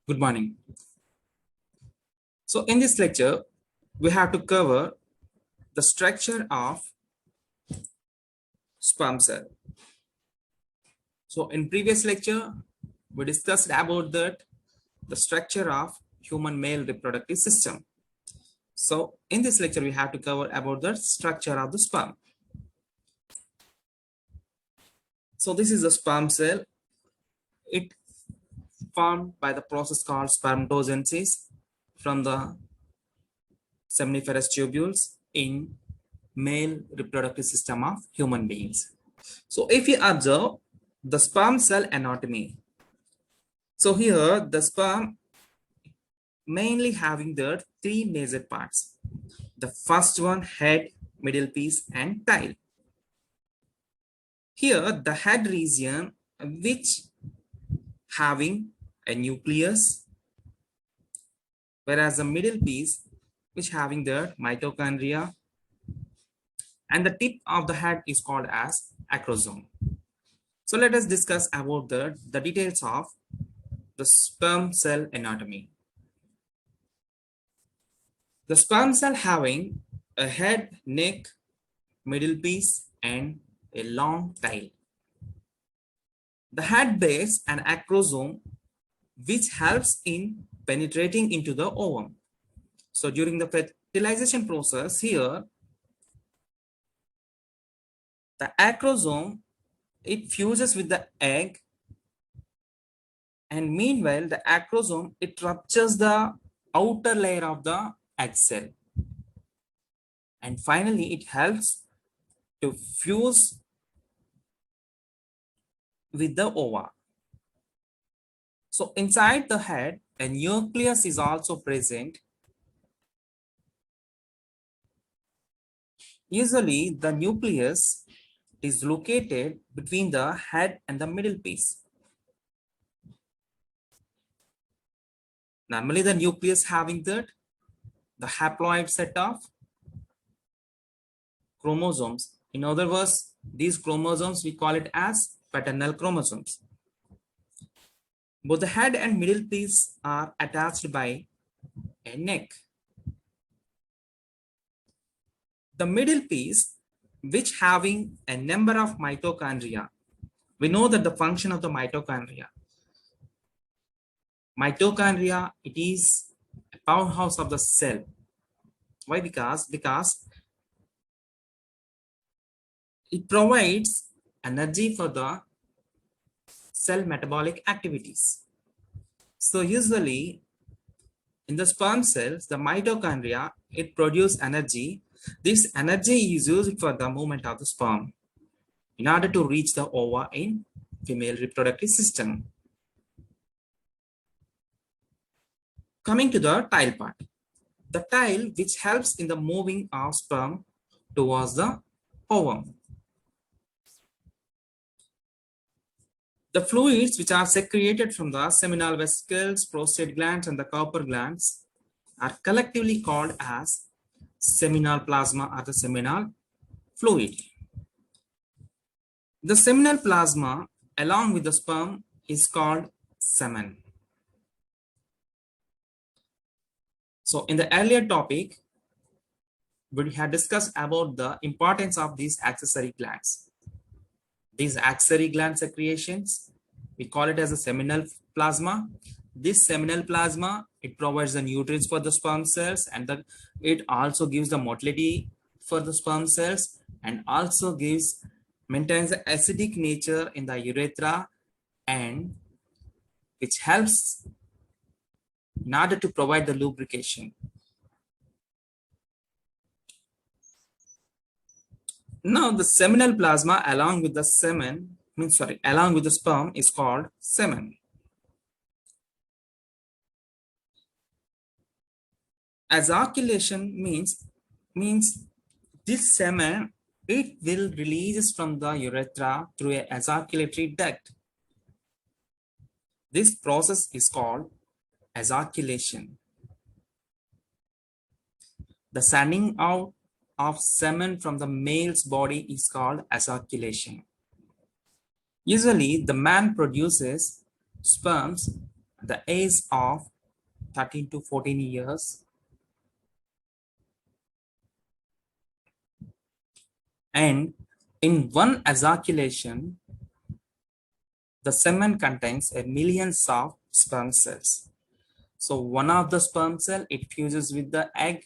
Good morning. So in this lecture, we have to cover the structure of sperm cell. So in previous lecture, we discussed about the structure of human male reproductive system. So in this lecture, we have to cover about the structure of the sperm. So this is the sperm cell. It formed by the process called spermatogenesis from the seminiferous tubules in male reproductive system of human beings. So if you observe the sperm cell anatomy, so here the sperm mainly having the three major parts. The first one, head, middle piece and tail. Here the head region which having a nucleus, whereas the middle piece which having the mitochondria, and the tip of the head is called as acrosome. So let us discuss about the details of the sperm cell anatomy. The sperm cell having a head, neck, middle piece and a long tail. The head bears an acrosome which helps in penetrating into the ovum. So during the fertilization process here, the acrosome, it fuses with the egg, and meanwhile the acrosome, it ruptures the outer layer of the egg cell, and finally it helps to fuse with the ova. So inside the head, a nucleus is also present. Usually the nucleus is located between the head and the middle piece. Normally the nucleus having the haploid set of chromosomes. In other words, these chromosomes we call it as paternal chromosomes. Both the head and middle piece are attached by a neck. The middle piece, which having a number of mitochondria, we know that the function of the mitochondria. Mitochondria, it is a powerhouse of the cell. Why? Because it provides energy for the cell metabolic activities. So usually in the sperm cells, the mitochondria, it produces energy. This energy is used for the movement of the sperm in order to reach the ova in female reproductive system. Coming to the tail part. The tail which helps in the moving of sperm towards the ovum. The fluids which are secreted from the seminal vesicles, prostate glands and the Cowper glands are collectively called as seminal plasma or the seminal fluid. The seminal plasma along with the sperm is called semen. So in the earlier topic, we had discussed about the importance of these accessory glands. These accessory gland secretions, we call it as a seminal plasma. This seminal plasma, it provides the nutrients for the sperm cells, and it also gives the motility for the sperm cells, and also maintains the acidic nature in the urethra, and which helps in order to provide the lubrication. Now the seminal plasma along with the along with the sperm is called semen. Azoculation means this semen, it will release from the urethra through a azoculatory duct. This process is called azoculation. The sending out of semen from the male's body is called azoculation. Usually the man produces sperms the age of 13 to 14 years, and in one ejaculation, the semen contains a millions of sperm cells. So one of the sperm cell, it fuses with the egg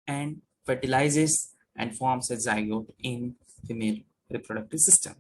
and fertilizes and forms a zygote in female reproductive system.